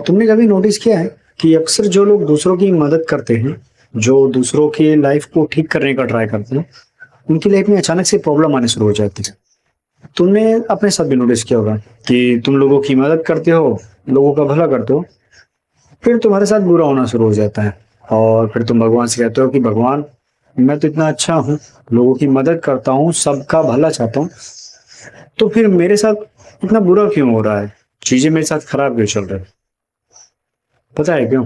तुमने कभी नोटिस किया है कि अक्सर जो लोग दूसरों की मदद करते हैं, जो दूसरों की लाइफ को ठीक करने का ट्राई करते हैं, उनकी लाइफ में अचानक से प्रॉब्लम आने शुरू हो जाती है। तुमने अपने साथ भी नोटिस किया होगा कि तुम लोगों की मदद करते हो, लोगों का भला करते हो, फिर तुम्हारे साथ बुरा होना शुरू हो जाता है। और फिर तुम भगवान से कहते हो कि भगवान, मैं तो इतना अच्छा हूँ, लोगों की मदद करता हूँ, सबका भला चाहता हूँ, तो फिर मेरे साथ इतना बुरा क्यों हो रहा है? चीजें मेरे साथ खराब क्यों चल रही है? पता है क्यों?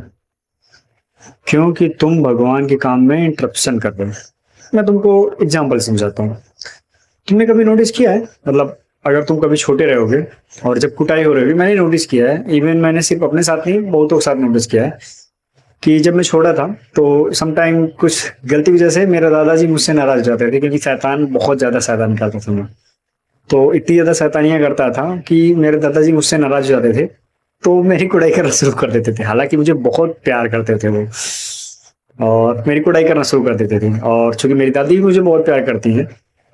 क्योंकि तुम भगवान के काम में इंटरप्शन कर रहे हो। मैं तुमको एग्जाम्पल समझाता हूँ। तुमने कभी नोटिस किया है, मतलब अगर तुम कभी छोटे रहोगे और जब कुटाई हो रही होगी, मैंने नोटिस किया है, इवन मैंने सिर्फ अपने साथ नहीं बहुतों के साथ नोटिस किया है कि जब मैं छोटा था तो समटाइम कुछ गलती वजह से मेरे दादाजी मुझसे नाराज हो जाते थे, क्योंकि शैतान बहुत ज्यादा शैतान करता था मैं। तो इतनी ज्यादा शैतानियां करता था कि मेरे दादाजी मुझसे नाराज हो जाते थे, तो मेरी कुड़ाई करना शुरू कर देते थे। हालांकि मुझे बहुत प्यार करते थे वो, और मेरी कुटाई करना शुरू कर देते थे। और चूंकि मेरी दादी भी मुझे बहुत प्यार करती है,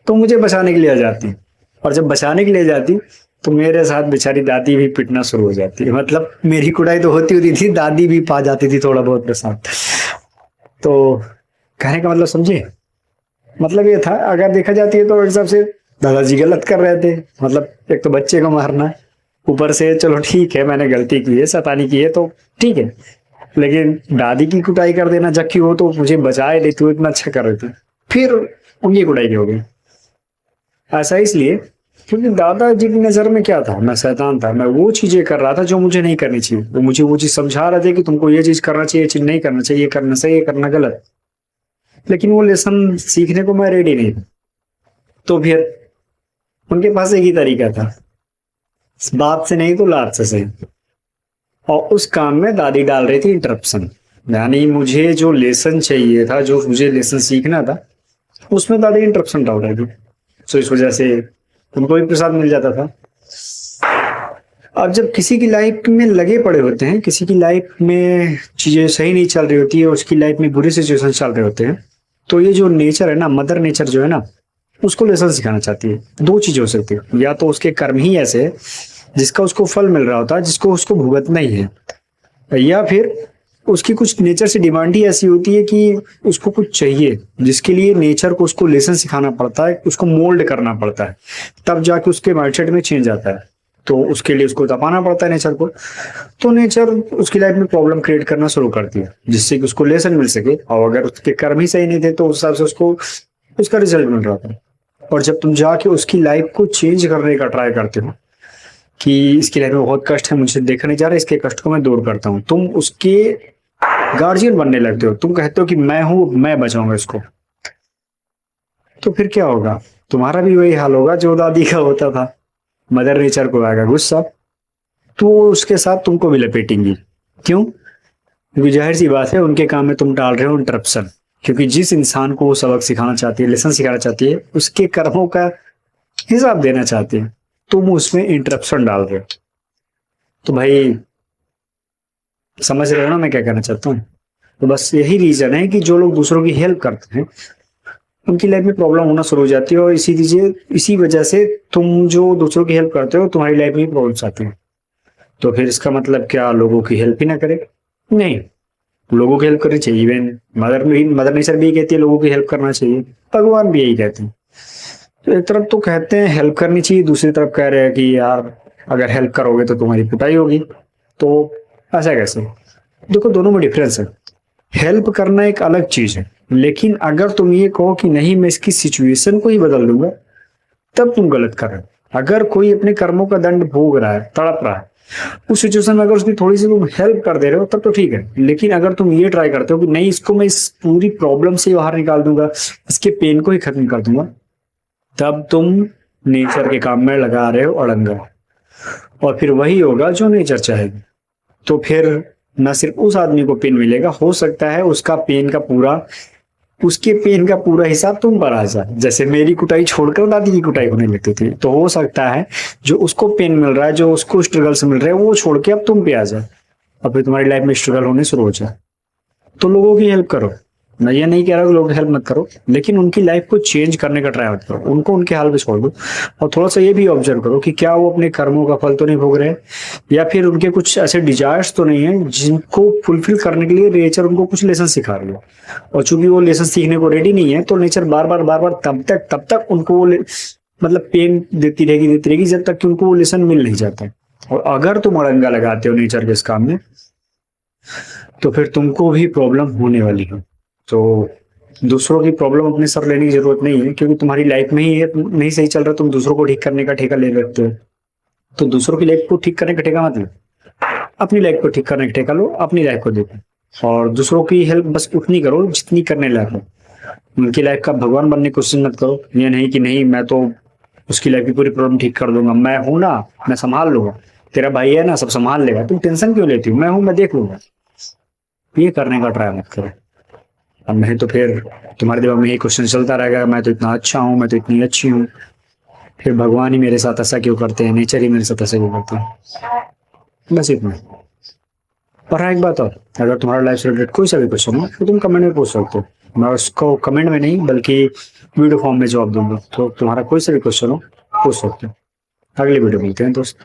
तो मुझे बचाने के लिए आ जाती। और जब बचाने के लिए जाती, तो मेरे साथ बेचारी दादी भी पिटना शुरू हो जाती है। मतलब मेरी कुटाई तो होती होती थी, दादी भी पा जाती थी थोड़ा बहुत मेरे साथ। तो कहने का मतलब समझिए, मतलब ये था, अगर देखा जाती है तो एक हिसाब से दादाजी गलत कर रहे थे। मतलब एक तो बच्चे को मारना, ऊपर से चलो ठीक है मैंने गलती की है, शैतानी की है, तो ठीक है, लेकिन दादी की कुटाई कर देना, जबकि वो तो मुझे बचाए लेती, वो इतना अच्छा कर रही थी, फिर उनकी कुटाई की हो गई। ऐसा इसलिए क्योंकि दादाजी की नजर में क्या था, मैं शैतान था, मैं वो चीजें कर रहा था जो मुझे नहीं करनी चाहिए। वो मुझे वो चीज समझा रहे थे कि तुमको ये चीज करना चाहिए, ये चीज नहीं करना चाहिए, ये करना सही, ये करना गलत। लेकिन वो लेसन सीखने को मैं रेडी नहीं था। तो फिर उनके पास एक ही तरीका था, बात से नहीं तो लात से सही। और उस काम में दादी डाल रही थी इंटरप्शन। यानी मुझे जो लेसन चाहिए था, जो मुझे लेसन सीखना था, उसमें दादी इंटरप्शन डाल रही थी। तो इस वजह से उनको भी प्रसाद मिल जाता था। अब जब किसी की लाइफ में लगे पड़े होते हैं, किसी की लाइफ में चीजें सही नहीं चल रही होती है, उसकी लाइफ में बुरी सिचुएशन चल रहे होते हैं, तो ये जो नेचर है ना, मदर नेचर जो है ना, उसको लेसन सिखाना चाहती है। दो चीजें हो सकती है, या तो उसके कर्म ही ऐसे है जिसका उसको फल मिल रहा होता है, जिसको उसको भुगतना ही है, या फिर उसकी कुछ नेचर से डिमांड ही ऐसी होती है कि उसको कुछ चाहिए, जिसके लिए नेचर को उसको लेसन सिखाना पड़ता है, उसको मोल्ड करना पड़ता है, तब जाके उसके माइंडसेट में चेंज आता है। तो उसके लिए उसको तपाना पड़ता है नेचर को। तो नेचर उसकी लाइफ में प्रॉब्लम क्रिएट करना शुरू करती है, जिससे कि उसको लेसन मिल सके। और अगर उसके कर्म ही सही नहीं थे, तो उस हिसाब से उसको उसका रिजल्ट मिल रहा था। और जब तुम जाके उसकी लाइफ को चेंज करने का ट्राई करते हो कि इसकी लाइफ में बहुत कष्ट है, मुझे देखा नहीं जा रहा, इसके कष्ट को मैं दूर करता हूँ, तुम उसके गार्जियन बनने लगते हो। तुम कहते हो कि मैं हूं, मैं बचाऊंगा इसको। तो फिर क्या होगा? तुम्हारा भी वही हाल होगा जो दादी का होता था। मदर नेचर को आएगा गुस्सा, तो वो उसके साथ तुमको भी लपेटेंगी। क्यों? क्योंकि जाहिर सी बात है, उनके काम में तुम डाल रहे हो इंटरप्शन। क्योंकि जिस इंसान को वो सबक सिखाना चाहती है, लेसन सिखाना चाहती है, उसके कर्मों का हिसाब देना चाहती है, तुम उसमें इंटरप्शन डाल रहे हो। तो भाई, समझ रहे हो ना मैं क्या कहना चाहता हूँ? तो बस यही रीजन है कि जो लोग दूसरों की हेल्प करते हैं, उनकी लाइफ में प्रॉब्लम होना शुरू हो जाती है। और इसी वजह से तुम जो दूसरों की हेल्प करते हो, तुम्हारी लाइफ में प्रॉब्लम्स आती है। तो फिर इसका मतलब क्या, लोगों की हेल्प ही ना करे? नहीं, लोगों की हेल्प करनी चाहिए। इवन मदर नेचर भी कहती है लोगों की हेल्प करना चाहिए, भगवान भी यही कहते हैं। तो एक तरफ तो कहते हैं हेल्प करनी चाहिए, दूसरी तरफ कह रहे हैं कि यार अगर हेल्प करोगे तो तुम्हारी पिटाई होगी। तो ऐसा कैसे? देखो, दोनों में डिफरेंस है। हेल्प करना एक अलग चीज है, लेकिन अगर तुम ये कहो कि नहीं मैं इसकी सिचुएशन को ही बदल दूंगा, तब तुम गलत कर रहे हो। अगर कोई अपने कर्मों का दंड भोग रहा है, तड़प रहा है, उस सिचुएशन में अगर उसकी थोड़ी सी तुम हेल्प कर दे रहे हो, तब तो ठीक है। लेकिन अगर तुम ये ट्राई करते हो कि नहीं, इसको मैं इस पूरी प्रॉब्लम से बाहर निकाल दूंगा, इसके पेन को ही खत्म कर दूंगा, तब तुम नेचर के काम में लगा रहे हो अड़ंगा। और फिर वही होगा जो नेचर चाहेगी। तो फिर न सिर्फ उस आदमी को पेन मिलेगा, हो सकता है उसके पेन का पूरा हिसाब तुम पर आ जाए। जैसे मेरी कुटाई छोड़कर दादी की कुटाई होने लगती थी, तो हो सकता है जो उसको पेन मिल रहा है, जो उसको स्ट्रगल से मिल रहा है, वो छोड़ के अब तुम पे आ जाए, और फिर तुम्हारी लाइफ में स्ट्रगल होने शुरू हो जाए। तो लोगों की हेल्प करो, मैं ये नहीं कह रहा कि लोगों की हेल्प मत करो, लेकिन उनकी लाइफ को चेंज करने का ट्राई मत करो, उनको उनके हाल पे छोड़ दो। और थोड़ा सा ये भी ऑब्जर्व करो कि क्या वो अपने कर्मों का फल तो नहीं भोग रहे हैं, या फिर उनके कुछ ऐसे डिजायर्स तो नहीं है जिनको फुलफिल करने के लिए नेचर उनको कुछ लेसन सिखा रही है। और चूंकि वो लेसन सीखने को रेडी नहीं है, तो नेचर बार बार तब तक उनको मतलब पेन देती रहेगी जब तक कि उनको वो लेसन मिल नहीं जाता है। और अगर तुम अड़ंगा लगाते हो नेचर के इस काम में, तो फिर तुमको भी प्रॉब्लम होने वाली है। तो दूसरों की प्रॉब्लम अपने सर लेने की जरूरत नहीं है, क्योंकि तुम्हारी लाइफ में ही ये नहीं सही चल रहा, तुम दूसरों को ठीक करने का ठेका ले लेते हो। तो दूसरों की लाइफ को ठीक करने का ठेका मत लो, अपनी लाइफ को ठीक करने का ठेका लो, अपनी लाइफ को देखो। और दूसरों की हेल्प बस उतनी करो जितनी करने लायक हो। उनकी लाइफ का भगवान बनने की कोशिश मत करो, ये नहीं कि नहीं मैं तो उसकी लाइफ की पूरी प्रॉब्लम ठीक कर दूंगा, मैं हूं ना, मैं संभाल लूंगा, तेरा भाई है ना, सब संभाल लेगा, तुम टेंशन क्यों लेती हो, मैं हूं, मैं देख लूंगा। ये करने का ट्राई मत करो। अब नहीं तो फिर तुम्हारे दिमाग में यही क्वेश्चन चलता रहेगा, मैं तो इतना अच्छा हूँ, मैं तो इतनी अच्छी हूँ, फिर भगवान ही मेरे साथ ऐसा क्यों करते हैं, नेचर ही मेरे साथ ऐसा क्यों करते हैं। बस इतना। और हाँ, एक बात और, अगर तुम्हारा लाइफ से रिलेटेड कोई सा भी क्वेश्चन हो तो तुम कमेंट में पूछ सकते हो, मैं उसको कमेंट में नहीं बल्कि वीडियो फॉर्म में जवाब दूंगा। तो तुम्हारा कोई सा भी क्वेश्चन हो पूछ सकते हो। अगली वीडियो मिलते हैं दोस्त।